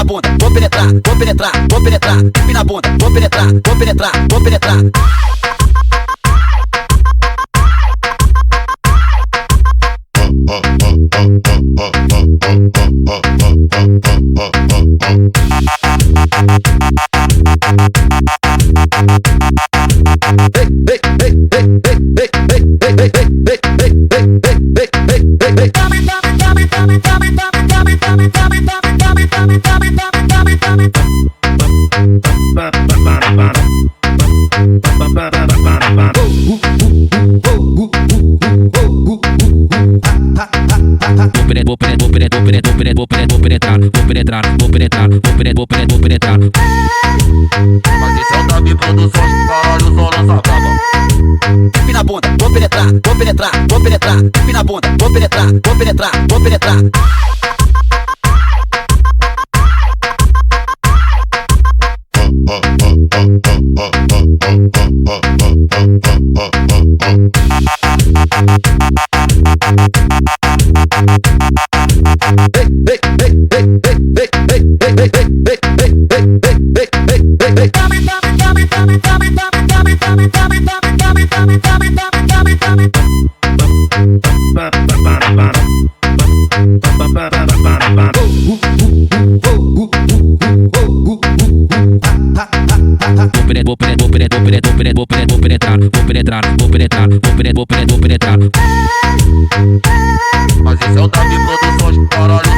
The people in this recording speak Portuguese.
na bunda, vou penetrar, vou penetrar, vou penetrar. Empina na bunda, vou penetrar, vou penetrar, vou penetrar. Vou penetrar. Mas esse é o Davi Produções, caralho, só lança braba. Empina na bunda, vou penetrar, vou penetrar, vou penetrar. Empina na bunda, vou penetrar, vou penetrar, vou penetrar. Mas esse é o Davi Produções, caralho.